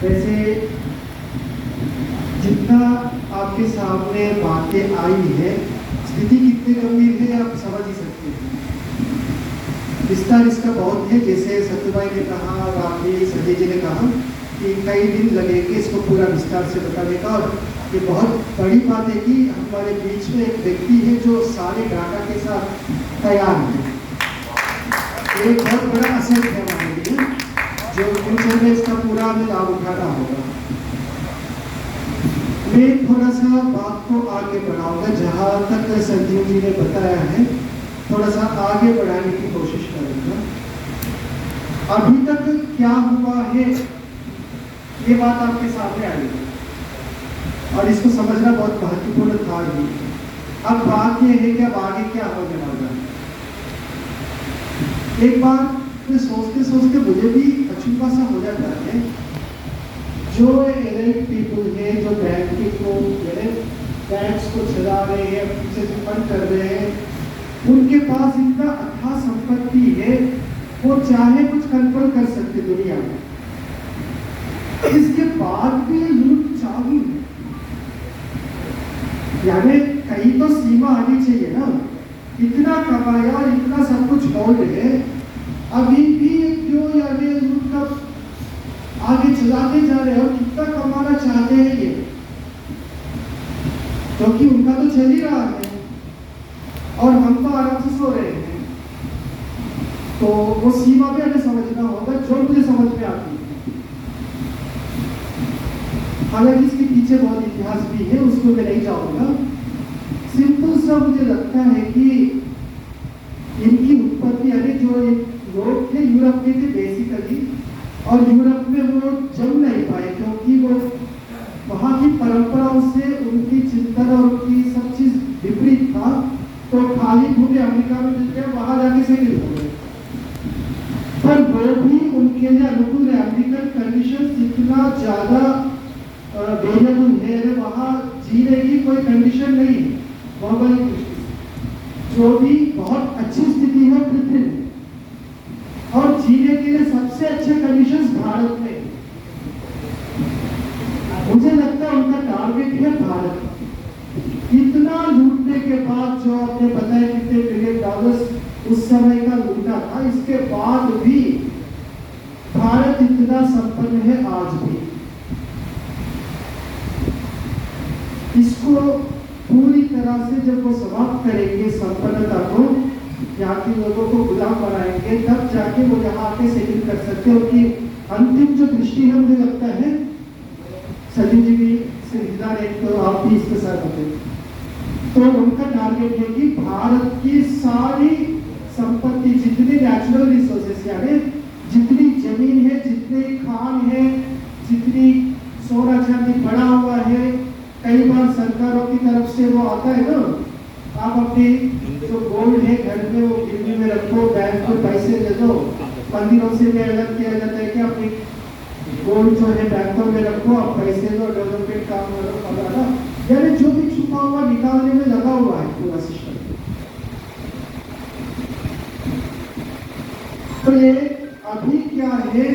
वैसे जितना आपके सामने बातें आई है, स्थिति कितनी गंभीर है आप समझ ही सकते हैं। विस्तार इसका बहुत है, जैसे सत्यभाई ने कहा और आपने संजय जी ने कहा कि कई दिन लगेंगे इसको पूरा विस्तार से बताने का। और ये बहुत बड़ी बात है कि हमारे बीच में एक व्यक्ति है जो सारे डाटा के साथ तैयार है। एक बहुत बड़ा असर है हमारे लिए, जो फ्यूचर में इसका पूरा हमें लाभ उठाना होगा। मैं थोड़ा सा बात को आगे बढ़ाऊंगा, जहाँ तक संजीव जी ने बताया है थोड़ा सा आगे बढ़ाने की कोशिश करूंगा। अभी तक क्या हुआ है ये बात आपके सामने आई है और इसको समझना बहुत महत्वपूर्ण था ही। अब बात यह है कि अब आगे क्या होने वाला है। एक बार मैं सोचते सोचते मुझे भी अचूका सा हो जाता है, जो एलिट पीपल है, जो बैंकिंग को बैंक्स को चला रहे हैं, पीछे से फंड कर रहे हैं, उनके पास इतना अथाह संपत्ति है, वो चाहे कुछ कंट्रोल कर सकते दुनिया में। इसके बाद भी ये लूट चालू है, यानी कहीं तो सीमा आनी चाहिए ना। इतना कमाया और इतना सब कुछ होल्ड है, अभी भी क्यों यानी लूट का आगे चलाते जा रहे हैं। और कितना कमाना चाहते हैं ये, क्योंकि उनका तो चल ही रहा है और हम तो आराम से सो रहे हैं। तो वो सीमा भी हमें समझना होगा, जो मुझे समझ में आती है। हालांकि इसके पीछे बहुत इतिहास भी है, उसको मैं नहीं जाऊंगा। सिंपल सा मुझे लगता है कि इनकी उत्पत्ति, यानी जो लोग थे यूरोप के थे बेसिकली, और यूरोप में वो जम नहीं पाए क्योंकि वो वहाँ की परंपराओं से उनकी चिंतन और उनकी सब चीज विपरीत था। तो खाली भूमि अमेरिका में मिल गया, वहां जाके सेटल हो गए। पर वो भी उनके लिए अनुकूल है। अमेरिकन कंडीशन इतना ज्यादा वेरिएबल है, वहां जीने की कोई कंडीशन नहीं है भौगोलिक दृष्टि से। जो भी बहुत अच्छी स्थिति है पृथ्वी में, और जीने के लिए सबसे अच्छे कंडीशंस भारत में। मुझे लगता है उनका टारगेट है भारत। इतना लूटने के बाद, जो आपने बताया कितने बिलियन डॉलर्स उस समय का लूटा था, इसके बाद भी भारत इतना संपन्न है आज भी। इसको पूरी तरह से जब वो समाप्त करेंगे संपन्नता को, यहाँ के लोगों को गुलाम बनाएंगे, तब जाके वो यहाँ आके सेटिल कर सकते हैं। उनकी अंतिम जो दृष्टि है, मुझे लगता है सचिन जी भी सिद्धार्थ, एक तो आप भी इसके साथ होते, तो उनका टारगेट है कि भारत की सारी संपत्ति, जितनी नेचुरल रिसोर्सेस, यानी जितनी जमीन है, जितने खान है, जितनी सोना चांदी पड़ा हुआ है, कई बार सरकारों की तरफ से वो आता है ना, आप अपनी जो गोल्ड है घर में वो गिरवी में रखो, बैंक में पैसे दे दो। मंदिरों से भी अलग किया जाता है कि अपनी गोल्ड जो है बैंकों में रखो, आप पैसे दो, डेवलपमेंट काम करो वगैरह। यानी जो भी छुपा हुआ निकालने में लगा हुआ है पूरा सिस्टम। तो ये अभी क्या है,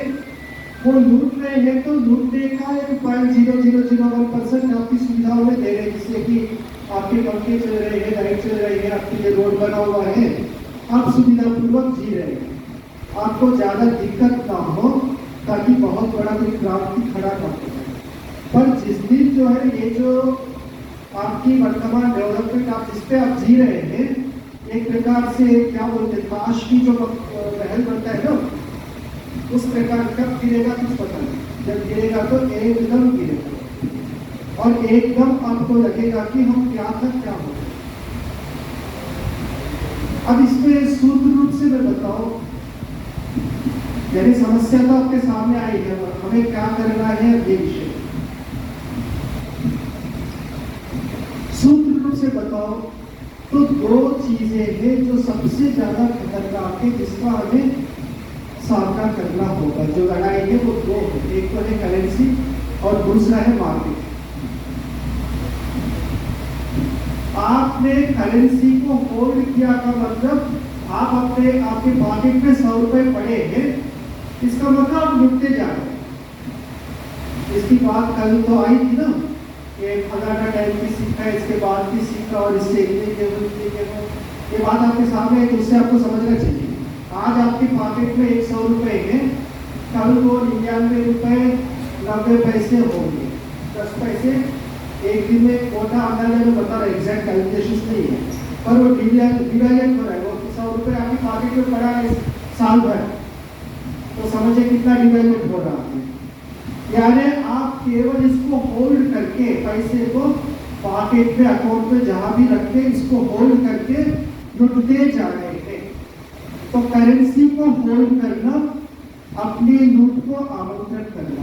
वो लूट रहे हैं, तो लूटने का 0.0001% आपकी सुविधाओं में दे रहे हैं, जिससे कि आपके पंखे चल रहे हैं, लाइट चल रही है, आपके लिए रोड बना हुआ है, आप सुविधापूर्वक जी रहे हैं, आपको ज्यादा दिक्कत ना हो, ताकि बहुत बड़ा कोई क्रांति खड़ा ना हो। पर जिस दिन जो है ये जो आपकी वर्तमान डेवलपमेंट आप जिस पे आप जी रहे हैं, एक प्रकार से क्या बोलते हैं, ताश की जो महल बनता है ना, उस प्रकार कब गिरेगा कुछ पता नहीं। जब गिरेगा तो एकदम गिरेगा और एकदम आपको लगेगा कि हम क्या था क्या हो। अब इसमें सूत्र रूप से मैं बताऊं, यानी समस्या तो आपके सामने आई है, हमें क्या करना है ये विषय सूत्र रूप से बताओ तो दो चीजें हैं जो सबसे ज्यादा खतरनाक है, जिसका हमें सामना करना होगा। जो लड़ाई है वो दो है, एक तो है करेंसी और दूसरा है मार्केट। आपने करेंसी को होल्ड किया का मतलब आप अपने आपके पॉकेट में 100 रुपए पड़े हैं, इसका मतलब आप लुटते जा रहे हैं। इसकी बात कल तो आई थी ना, ये फलाना टाइम की सीखा है, इसके बाद की सीखा और इससे ये बात आपके सामने है, तो उससे आपको समझना चाहिए। आज आपके पॉकेट में 100 रुपए है, कल वो 99 रुपए 90 पैसे होंगे, 10 पैसे एक दिन में मोटा अंदाजा में बता रहा है, एग्जैक्ट कैलकुलेशन नहीं है, पर वो डिवाइडेड हो रहा है। वो 100 रुपए आपके पॉकेट में पड़ा है साल भर, तो समझिए कितना डिवाइडेड हो रहा है। यानी आप केवल इसको होल्ड करके पैसे को पॉकेट में अकाउंट में जहां भी रखते इसको होल्ड करके लुटते जा रहे हैं। तो करेंसी को होल्ड करना अपनी लूट को आमंत्रित करना।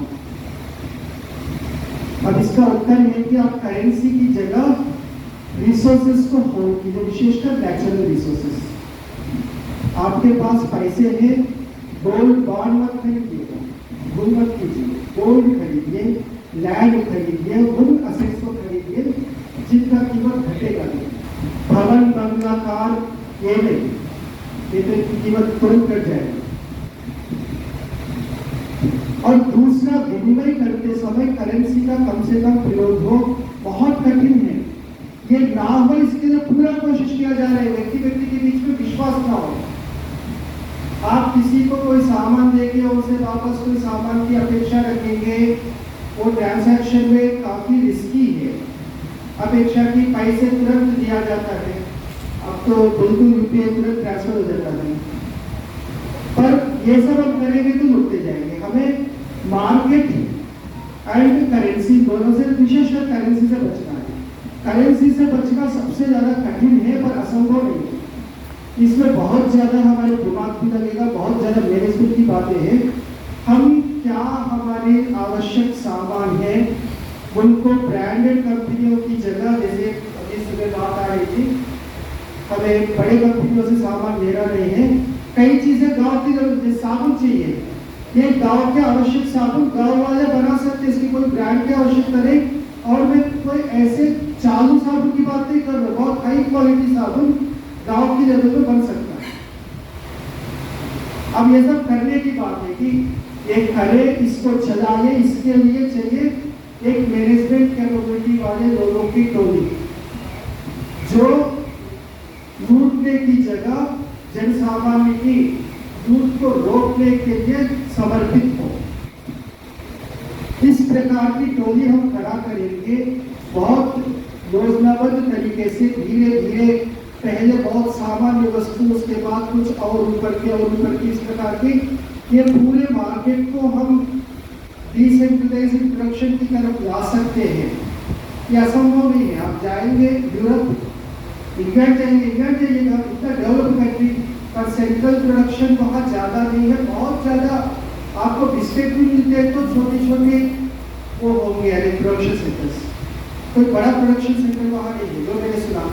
अब इसका उत्तर है कि आप करेंसी की जगह रिसोर्सेस को होल्ड कीजिए, विशेषकर नेचुरल रिसोर्सेस। आपके पास पैसे हैं, गोल्ड बॉन्ड मत खरीदिएगा, गुल मत कीजिए, गोल्ड खरीदिए, लैंड खरीदिए, उन असेट्स को खरीदिए जिनका कीमत घटेगा नहीं। भवन बंगला कार ये नहीं, ये तो इनकी कीमत तुरंत घट जाएगी। और दूसरा, विनिमय करते समय करेंसी का कम से कम प्रयोग हो, बहुत कठिन है, ये ना हो इसके लिए पूरा कोशिश किया जा रहा है। व्यक्ति व्यक्ति के बीच में विश्वास ना हो। आप किसी को कोई सामान देके उनसे वापस कोई सामान की अपेक्षा रखेंगे, वो ट्रांजैक्शन में काफी रिस्की है। अपेक्षा की पैसे तुरंत दिया जाता है, अब तो बिल्कुल रुपये तुरंत ट्रांसफर हो जाता है, पर ये सब हम करेंगे तो लुटते जाएंगे। हमें मार्केट एंड करेंसी दोनों से, विशेषकर करेंसी से बचना है। करेंसी से बचना सबसे ज्यादा कठिन है, पर असंभव नहीं है। इसमें बहुत ज्यादा हमारे दिमाग भी लगेगा, बहुत ज्यादा मैनेजमेंट की बातें हैं। हम क्या हमारे आवश्यक सामान है उनको ब्रांडेड कंपनियों की जगह, जैसे अभी सुबह बात आ रही थी, हमें बड़े कंपनियों से सामान लेना नहीं है। कई चीजें गांव की जरूरत है, साबुन चाहिए, ये गांव के आवश्यक साबुन गांव वाले बना सकते, इसकी कोई ब्रांड की आवश्यकता नहीं। और मैं कोई ऐसे चालू साबुन की बात नहीं कर रहा, बहुत हाई क्वालिटी साबुन गांव की जरूरत में बन सकता है। अब ये सब करने की बात है कि ये करे, इसको चलाए, इसके लिए चाहिए एक मैनेजमेंट कैपेबिलिटी वाले लोगों की टोली, जो लूटने की जगह जन सामान्य की लूट को रोकने के लिए समर्पित हो। इस प्रकार की टोली हम खड़ा करेंगे, बहुत योजनाबद्ध तरीके से, धीरे धीरे, पहले बहुत सामान्य वस्तु, उसके बाद कुछ और ऊपर की, इस प्रकार की ये पूरे मार्केट को हम डिसेंट्रलाइज्ड प्रोडक्शन की तरफ ला सकते हैं। ये असंभव नहीं है। आप जाएंगे यूरोप, इंग्लैंड जाइएगा, इतना डेवलप कंट्री, पर सेंट्रल प्रोडक्शन बहुत ज़्यादा नहीं है, बहुत ज़्यादा आपको बिस्किट भी मिलते हैं तो छोटे छोटे वो होंगे यानी प्रोडक्शन सेंटर्स, कोई बड़ा प्रोडक्शन सेंटर वहाँ नहीं है जो मैंने सुना।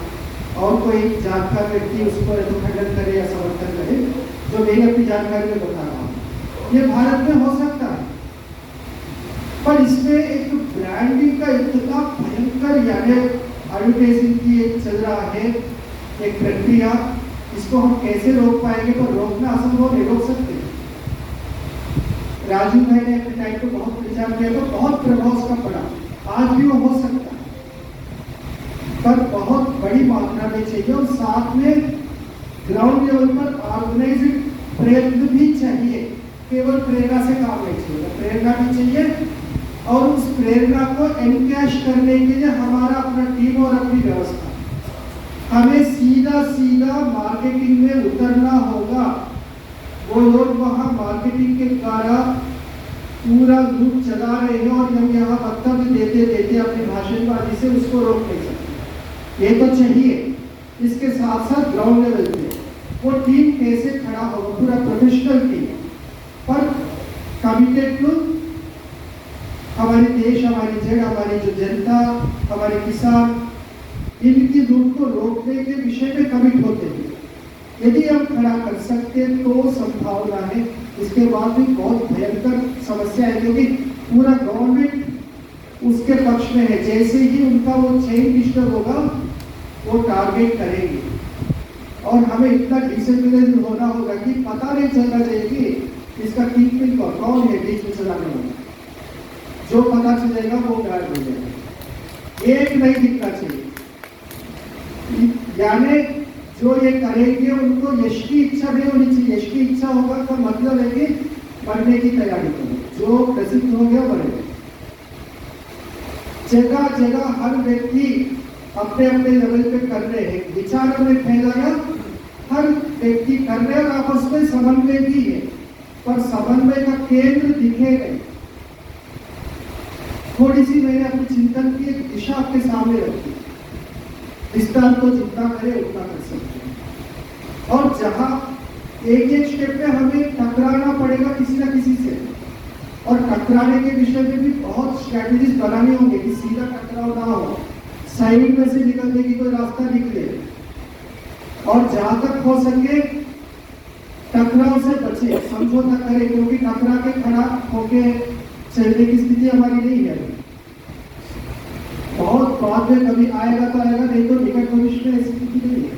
और कोई जानकार व्यक्ति उसको तो खंडन करे या समर्थन करे, जो मैंने अपनी जानकारी में बता रहा हूँ, ये भारत में हो सकता है, पर इसमें एक ब्रांडिंग का इतना भयंकर यानी एडवर्टाइजिंग की एक चल रहा है एक प्रक्रिया, इसको हम कैसे रोक पाएंगे? पर रोकना असंभव नहीं, रोक सकते हैं। राजू भाई ने अपने टाइम को बहुत प्रचार किया, तो बहुत प्रभाव उसका पड़ा, आज भी वो हो सकता है, पर बहुत बड़ी मात्रा में चाहिए। और साथ में ग्राउंड लेवल पर ऑर्गेनाइज्ड प्रयत्न भी चाहिए, केवल प्रेरणा से काम नहीं चाहिए, प्रेरणा भी चाहिए। और उस प्रेरणा को एनकैश करने के लिए हमारा अपना टीम और अपनी व्यवस्था, हमें सीधा मार्केटिंग में उतरना होगा। वो लोग वहाँ मार्केटिंग के द्वारा पूरा लूट चला रहे हैं और हम यहाँ वक्तव्य देते अपने भाषणबाजी से उसको रोक नहीं सकते। ये तो चाहिए। इसके साथ साथ ग्राउंड लेवल पे वो टीम कैसे खड़ा होगा, पूरा प्रोफेशनल टीम, पर कमिटेड टू हमारे देश, हमारी जड़, हमारी जो जनता, हमारे किसान, इनकी लूट को रोकने के विषय में कमिट होते हैं। यदि हम खड़ा कर सकते तो संभावना है। इसके बाद भी बहुत भयंकर समस्या है, क्योंकि पूरा गवर्नमेंट उसके पक्ष में है। जैसे ही उनका वो चेन डिस्टर्ब होगा, वो टारगेट करेंगे और हमें इतना डिसेंट्रलाइज होना होगा कि पता नहीं चलना चाहिए कि इसका किंगपिन कौन है बीच में चलाने वाला। जो पता चलेगा वो गायब हो जाएगा, एक नहीं दिखना चाहिए। यानी जो ये करेंगे उनको यश की इच्छा नहीं होनी चाहिए। यश की इच्छा होगा तो मतलब है कि मरने की तैयारी करो, जो प्रसिद्ध हो गया मरेगा। जगह जगह हर व्यक्ति अपने अपने लेवल पे कर रहे हैं, विचारों में फैलाया, हर व्यक्ति कर रहे और आपस में समन्वय भी है, पर समन्वय का केंद्र दिखे नहीं। थोड़ी सी मैंने अपने चिंतन की एक दिशा आपके सामने रखी, विस्तार तो जितना करे उतना कर सकते हैं। और जहां एक एक स्टेप पे हमें टकराना पड़ेगा किसी ना किसी से, और टकराने के विषय में भी बहुत स्ट्रैटेजीज बनाने होंगे कि सीधा टकराव ना हो, साइड में से निकलने की कोई रास्ता निकले, और जहां तक हो सके टकराव से बचे, समझौता करें, क्योंकि टकरा के खड़ा होके चलने की स्थिति हमारी नहीं है। बहुत बाद में कभी आएगा तो आएगा, नहीं तो निकट भविष्य में ऐसी स्थिति नहीं है।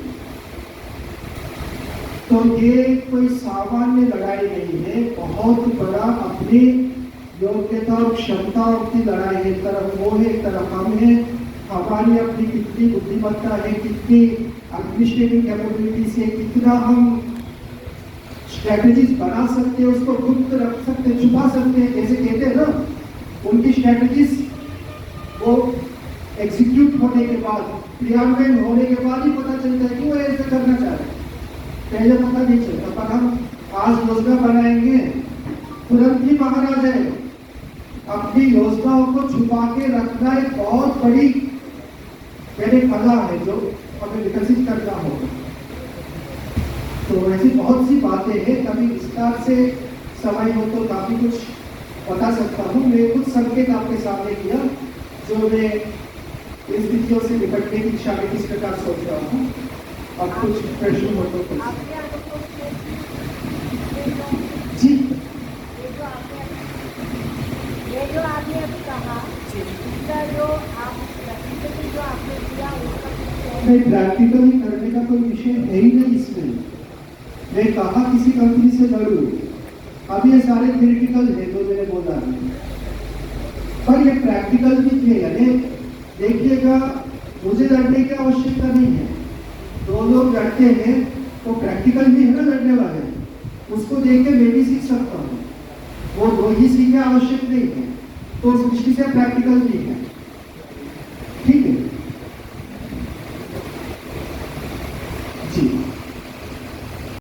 तो ये कोई सामान्य लड़ाई नहीं है, बहुत बड़ा अपनी योग्यता और क्षमताओं की लड़ाई है। एक तरफ वो है, एक तरफ हम है, हमारी अपनी कितनी बुद्धिमत्ता है, कितनी एडमिनिस्ट्रेटिव कैपेबिलिटीज है, कितना हम स्ट्रैटेजीज बना सकते हैं, उसको गुप्त रख सकते हैं, छुपा सकते हैं। जैसे कहते हैं ना, उनकी स्ट्रैटेजीज वो एग्जीक्यूट होने के बाद, क्रियान्वयन होने के बाद ही पता चलता है कि वो ऐसे करना चाह रहे हैं, पहले पता नहीं चलता। पर हम आज योजना बनाएंगे, तुरंत ही बाहर आ जाए। अपनी योजनाओं को छुपा के रखना एक बहुत बड़ी मेरे कला है जो हमें विकसित करना होगा। तो ऐसी बहुत सी बातें हैं, कभी विस्तार से समय हो तो काफी कुछ बता सकता हूँ। मैं कुछ संकेत आपके सामने किया जो मैं इन स्थितियों से निपटने की दिशा में किस प्रकार सोच रहा हूँ। अब कुछ प्रश्न हो तो जी। ये जो आपने अभी कहा, जो आपने किया नहीं, प्रैक्टिकली करने का कोई विषय है ही नहीं इसमें। मैं कहा किसी कंपनी से लड़ू, अब ये सारे थ्योरेटिकल है जो मैंने बोला, पर ये प्रैक्टिकल भी थे। यानी देखिएगा, मुझे लड़ने की आवश्यकता नहीं है, दो लोग लड़ते हैं तो प्रैक्टिकल भी है ना लड़ने वाले, उसको देख के मैं भी सीख सकता हूँ, वो दो ही सीखना आवश्यक नहीं है। तो उस दृष्टि से प्रैक्टिकल भी है।